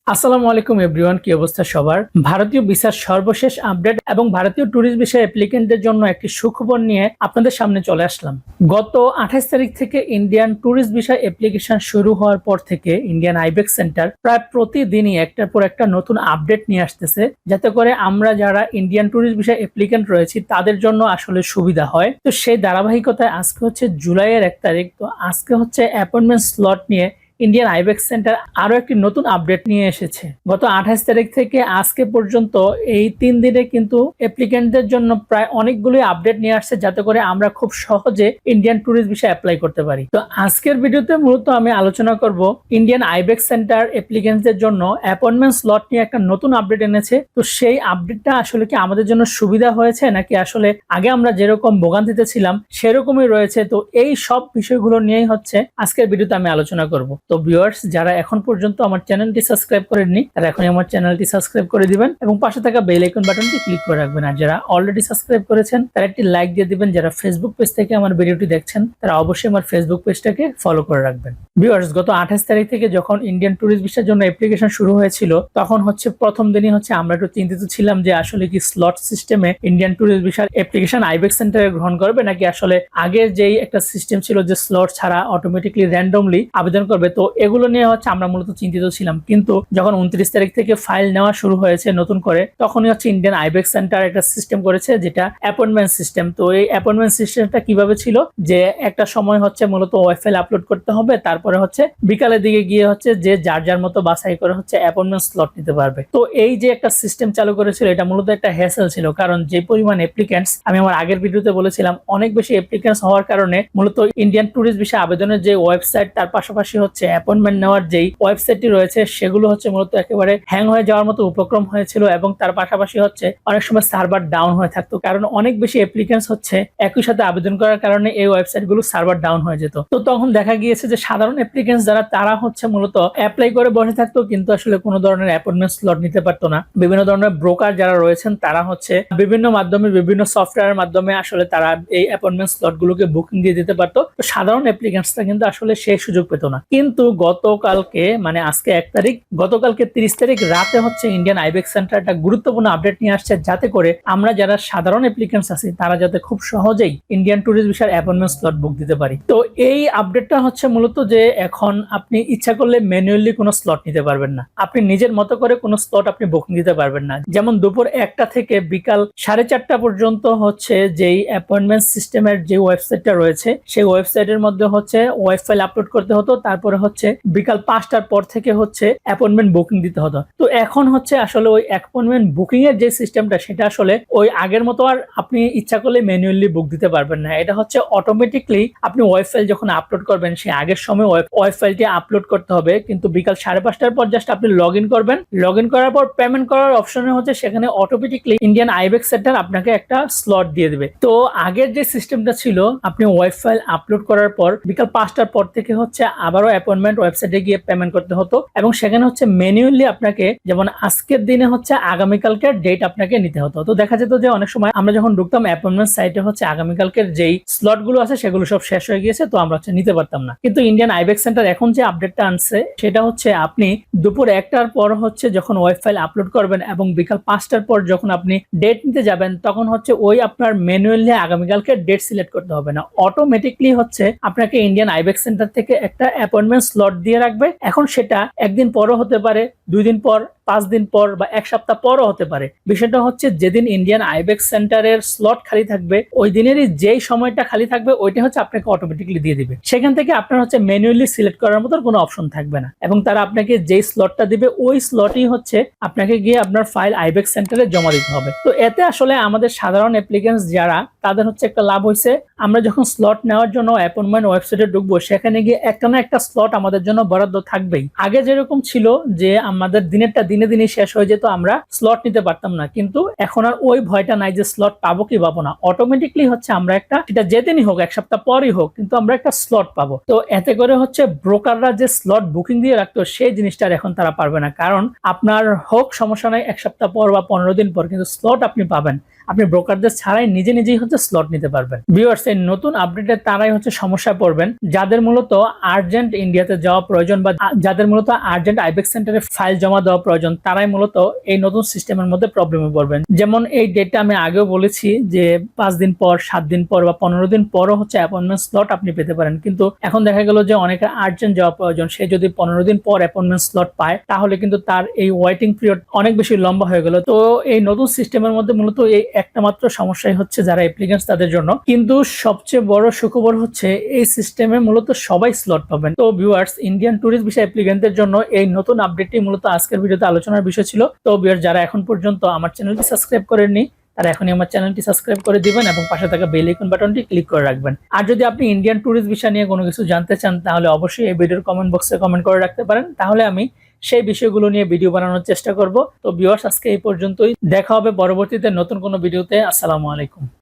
আসসালামু আলাইকুম এভরিওয়ান, কি অবস্থা সবার? ভারতীয় ভিসার সর্বশেষ আপডেট এবং ভারতীয় ট্যুরিস্ট ভিসা অ্যাপ্লিকেন্টদের জন্য একটি সুখবর নিয়ে আপনাদের সামনে চলে আসলাম। গত 28 তারিখ থেকে ইন্ডিয়ান ট্যুরিস্ট ভিসা অ্যাপ্লিকেশন শুরু হওয়ার পর থেকে ইন্ডিয়ান আইবেক্স সেন্টার প্রায় প্রতিদিনই একটার পর একটা নতুন আপডেট নিয়ে আসতেছে, যাতে করে আমরা যারা ইন্ডিয়ান ট্যুরিস্ট ভিসা অ্যাপ্লিকেন্ট রয়েছি তাদের জন্য আসলে সুবিধা হয়। তো সেই ধারাবাহিকতায় আজকে হচ্ছে জুলাইয়ের 1 তারিখ। তো আজকে হচ্ছে অ্যাপয়েন্টমেন্ট স্লট নিয়ে ইন্ডিয়ান আইবেক্স সেন্টার আরো একটি নতুন আপডেট নিয়ে এসেছে। গত 28 তারিখ থেকে আজকে পর্যন্ত এই 3 দিনে কিন্তু অ্যাপ্লিকেন্টদের জন্য প্রায় অনেকগুলো আপডেট নিয়ে আসছে, যাতে করে আমরা খুব সহজে ইন্ডিয়ান ট্যুরিস্ট ভিসা অ্যাপ্লাই করতে পারি। তো আজকের ভিডিওতে মূলত আমি আলোচনা করব ইন্ডিয়ান আইবেক্স সেন্টার অ্যাপ্লিকেন্টদের জন্য অ্যাপয়েন্টমেন্ট স্লট নিয়ে একটা নতুন আপডেট এনেছে। তো সেই আপডেটটা আসলে কি আমাদের জন্য সুবিধা হয়েছে, নাকি আসলে আগে আমরা যেরকম ভোগান্তিতে ছিলাম সেরকমই রয়েছে? তো এই সব বিষয়গুলো নিয়েই হচ্ছে আজকের ভিডিওতে আমি আলোচনা করব। তো ভিউয়ার্স, যারা এখন পর্যন্ত আমার চ্যানেলটি সাবস্ক্রাইব করেননি তারা এখনই আমার চ্যানেলটি সাবস্ক্রাইব করে দিবেন এবং পাশে থাকা বেল আইকন বাটনটি ক্লিক করে রাখবেন। আর যারা অলরেডি সাবস্ক্রাইব করেছেন তারা একটি লাইক দিয়ে দিবেন। যারা ফেসবুক পেজ থেকে আমার ভিডিওটি দেখছেন তারা অবশ্যই আমার ফেসবুক পেজটাকে ফলো করে রাখবেন। ভিউয়ার্স, গত 28 তারিখ থেকে যখন ইন্ডিয়ান ট্যুরিস্ট ভিসার জন্য অ্যাপ্লিকেশন শুরু হয়েছিল তখন হচ্ছে প্রথম দিনই হচ্ছে আমরা একটু চিন্তিত ছিলাম যে আসলে কি স্লট সিস্টেমে ইন্ডিয়ান ট্যুরিস্ট ভিসার অ্যাপ্লিকেশন আইবেক্স সেন্টারে গ্রহণ করবে, নাকি আসলে আগের যেই একটা সিস্টেম ছিল যে স্লট ছাড়া অটোমেটিকলি র্যান্ডমলি আবেদন করবে। তো এগুলো নিয়ে হচ্ছে আমরা মূলত চিন্তিত ছিলাম, কিন্তু যখন 29 তারিখ থেকে ফাইল নেওয়া শুরু হয়েছে নতুন করে, তখনই হচ্ছে ইন্ডিয়ান আইবেক্স সেন্টার একটা সিস্টেম করেছে যেটা অ্যাপয়েন্টমেন্ট সিস্টেম। তো এই অ্যাপয়েন্টমেন্ট সিস্টেমটা কিভাবে ছিল যে একটা সময় হচ্ছে মূলত ওয়াইফাই আপলোড করতে হবে, তারপরে হচ্ছে বিকালের দিকে গিয়ে হচ্ছে যে যার যার মতো বাছাই করে হচ্ছে অ্যাপয়েন্টমেন্ট স্লট নিতে পারবে। তো এই যে একটা সিস্টেম চালু করেছিল এটা মূলত একটা হ্যাসেল ছিল, কারণ যে পরিমাণ অ্যাপ্লিকেন্টস, আমি আমার আগের ভিডিওতে বলেছিলাম, অনেক বেশি অ্যাপ্লিকেন্টস হওয়ার কারণে মূলত ইন্ডিয়ান ট্যুরিস্ট ভিসা আবেদনের যে ওয়েবসাইট তার পাশাপাশি হচ্ছে অ্যাপয়েন্টমেন্ট নেওয়ার যেই ওয়েবসাইটটি রয়েছে সেগুলো হচ্ছে মূলত একেবারে হ্যাং হয়ে যাওয়ার মতো উপক্রম হয়েছিল এবং তার পাশাপাশি হচ্ছে অনেক সময় সার্ভার ডাউন হয়ে থাকতো, কারণ অনেক বেশি অ্যাপ্লিকেন্টস হচ্ছে একই সাথে আবেদন করার কারণে এই ওয়েবসাইট গুলো সার্ভার ডাউন হয়ে যেত। তো তখন দেখা গিয়েছে যে সাধারণ অ্যাপ্লিকেন্টস যারা তারা হচ্ছে মূলত অ্যাপ্লাই করে বসে থাকতো, কিন্তু আসলে কোনো ধরনের অ্যাপয়েন্টমেন্ট স্লট নিতে পারতো না। বিভিন্ন ধরনের ব্রোকার যারা রয়েছেন তারা হচ্ছে বিভিন্ন মাধ্যমে বিভিন্ন সফটওয়্যারের মাধ্যমে আসলে তারা এই অ্যাপয়েন্টমেন্ট স্লট গুলোকে বুকিং দিয়ে দিতে পারতো। তো সাধারণ অ্যাপ্লিকেন্টসরা কিন্তু আসলে সেই সুযোগ পেত না। কিন্তু গতকালকে মানে আজকে 1 তারিখ, গতকালকে 30 তারিখ রাতে হচ্ছে ইন্ডিয়ান আইবেক্স সেন্টার একটা গুরুত্বপূর্ণ আপডেট নিয়ে আসছে, যাতে করে আমরা যারা সাধারণ অ্যাপ্লিকেন্টস আছি তারা যাতে খুব সহজেই ইন্ডিয়ান ট্যুরিস্ট ভিসার অ্যাপয়েন্টমেন্ট স্লট বুক দিতে পারি। তো এই আপডেটটা হচ্ছে মূলত যে এখন আপনি ইচ্ছা করলে ম্যানুয়ালি কোনো স্লট নিতে পারবেন না, আপনি নিজের মতো করে কোনো স্লট আপনি বুকিং দিতে পারবেন না। যেমন দুপুর 1টা থেকে বিকাল 4:30 পর্যন্ত হচ্ছে যেই অ্যাপয়েন্টমেন্ট সিস্টেমের যে ওয়েবসাইটটা রয়েছে সেই ওয়েবসাইটের মধ্যে হচ্ছে ওয়াইফাই আপলোড করতে হতো, তারপরে হচ্ছে বিকাল 5টার পর থেকে হচ্ছে অ্যাপয়েন্টমেন্ট বুকিং দিতে হতো। তো এখন হচ্ছে আসলে ওই অ্যাপয়েন্টমেন্ট বুকিং এর যে সিস্টেমটা সেটা আসলে ওই আগের মতো আর আপনি ইচ্ছা করলে ম্যানুয়ালি বুক দিতে পারবেন না। এটা হচ্ছে অটোমেটিকলি আপনি ওয়াইফাই যখন আপলোড করবেন সেই আগের সময় ওয়াইফাইটি আপলোড করতে হবে, কিন্তু বিকাল 5:30টার পর জাস্ট আপনি লগ ইন করবেন। লগ ইন করার পর পেমেন্ট করার অপশনে হচ্ছে সেখানে অটোমেটিকলি ইন্ডিয়ান আইবেক্স সেন্টার আপনাকে একটা স্লট দিয়ে দেবে। তো আগের যে সিস্টেমটা ছিল আপনি ওয়াইফাই আপলোড করার পর বিকাল 5টার পর থেকে হচ্ছে আবারও অ্যাপয়েন্টমেন্ট ওয়েবসাইটে গিয়ে পেমেন্ট করতে হতো এবং সেখানে হচ্ছে ম্যানুয়ালি আপনাকে যেমন আজকের দিনে হচ্ছে আগামীকালকের ডেট আপনাকে নিতে হতো। তো দেখা যেত যে অনেক সময় আমরা যখন ঢুকতাম অ্যাপয়েন্টমেন্ট সাইটে হচ্ছে আগামীকালকের যেই স্লট গুলো আছে সেগুলো সব শেষ হয়ে গিয়েছে, তো আমরা হচ্ছে নিতে পারতাম না। কিন্তু ইন্ডিয়ান আইবেক্স সেন্টার এখন যে আপডেটটা আনছে সেটা হচ্ছে আপনি দুপুর 1টার পর হচ্ছে যখন ওয়াইফাই আপলোড করবেন এবং বিকাল 5টার পর যখন আপনি ডেট নিতে যাবেন তখন হচ্ছে ওই আপনার ম্যানুয়ালি আগামীকালকে ডেট সিলেক্ট করতে হবে না, অটোমেটিকলি হচ্ছে আপনাকে ইন্ডিয়ান আইবেক্স সেন্টার থেকে একটা অ্যাপয়েন্টমেন্ট স্লট দিয়ে রাখবে। এখন সেটা একদিন পরও হতে পারে, 2 দিন পর, 5 দিন পর বা 1 সপ্তাহ পরও হতে পারে। বিষয়টা হচ্ছে যেদিন ইন্ডিয়ান আইবেক্স সেন্টারের স্লট খালি থাকবে ওই দিনেরই যেই সময়টা খালি থাকবে ওইটা হচ্ছে আপনাকে অটোমেটিকলি দিয়ে দিবে। সেখান থেকে আপনার হচ্ছে ম্যানুয়ালি সিলেক্ট করার মতো কোনো অপশন থাকবে না এবং তারা আপনাকে যেই স্লটটা দিবে ওই স্লটই হচ্ছে আপনাকে গিয়ে আপনার ফাইল আইবেক্স সেন্টারে জমা দিতে হবে। তো এতে আসলে আমাদের সাধারণ অ্যাপ্লিকেন্টস যারা তাদের হচ্ছে একটা লাভ হয়েছে, আমরা যখন স্লট নেওয়ার জন্য অ্যাপয়েন্টমেন্ট ওয়েবসাইটে ঢুকবো সেখানে গিয়ে একটা না একটা স্লট আমাদের জন্য বরাদ্দ থাকবেই। আগে যেরকম ছিল যে আমাদের দিনেরটা দিনে দিনে শেষ হয়ে যেত, আমরা স্লট নিতে পারতাম না, কিন্তু এখন আর ওই ভয়টা নাই যে স্লট পাবো কি পাবো না। অটোমেটিকলি হচ্ছে আমরা একটা, সেটা যেদিনই হোক 1 সপ্তাহ পরই হোক, কিন্তু আমরা একটা স্লট পাবো। তো এতে করে হচ্ছে ব্রোকাররা যে স্লট বুকিং দিয়ে রাখতো সেই জিনিসটা এখন তারা পারবে না, কারণ আপনার হোক সমস্যা নাই 1 সপ্তাহ পর বা 15 দিন পর, কিন্তু স্লট আপনি পাবেন। আপনি ব্রোকারদের ছাড়াই নিজেই হচ্ছে স্লট নিতে পারবেন। ভিউয়ার্স, এই নতুন আপডেটে তারাই হচ্ছে সমস্যায় পড়বেন যাদের মূলত আর্জেন্ট ইন্ডিয়াতে যাওয়া প্রয়োজন বা যাদের মূলত আর্জেন্ট আইবেক্স সেন্টারে ফাইল জমা দেওয়া প্রয়োজন, তারাই মূলত এই নতুন সিস্টেমের মধ্যে প্রবলেমে পড়বেন। যেমন এই ডেটটা আমি আগেও বলেছি যে 5 দিন পর, 7 দিন পর বা 15 দিন পরও হচ্ছে অ্যাপয়েন্টমেন্ট স্লট আপনি পেতে পারেন, কিন্তু এখন দেখা গেল যে অনেকের আর্জেন্ট যাওয়া প্রয়োজন, সে যদি 15 দিন পর অ্যাপয়েন্টমেন্ট স্লট পায় তাহলে কিন্তু তার এই ওয়েটিং পিরিয়ড অনেক বেশি লম্বা হয়ে গেল। তো এই নতুন সিস্টেমের মধ্যে মূলত এই একটা মাত্র সমস্যাই হচ্ছে যারা অ্যাপ্লিকেন্টস তাদের জন্য, কিন্তু সবচেয়ে বড় সুখবর হচ্ছে এই সিস্টেমে মূলত সবাই স্লট পাবেন। তো ভিউয়ার্স, ইন্ডিয়ান ট্যুরিস্ট ভিসা অ্যাপ্লিকেন্টদের জন্য এই নতুন আপডেটটি মূলত আজকের ভিডিওতে আলোচনার বিষয় ছিল। তো ভিউয়ার্স, যারা এখন পর্যন্ত আমার চ্যানেলটি সাবস্ক্রাইব করেননি তারা এখনই আমার চ্যানেলটি সাবস্ক্রাইব করে দিবেন এবং পাশে থাকা বেল আইকন বাটনটি ক্লিক করে রাখবেন। আর যদি আপনি ইন্ডিয়ান ট্যুরিস্ট ভিসা নিয়ে কোনো কিছু জানতে চান তাহলে অবশ্যই এই ভিডিওর কমেন্ট বক্সে কমেন্ট করে রাখতে পারেন, তাহলে আমি সেই বিষয়গুলো নিয়ে ভিডিও বানানোর চেষ্টা করব। তো ভিউয়ার্স, আজকে এই পর্যন্তই, দেখা হবে পরবর্তীতে নতুন কোনো ভিডিওতে। আসসালামু আলাইকুম।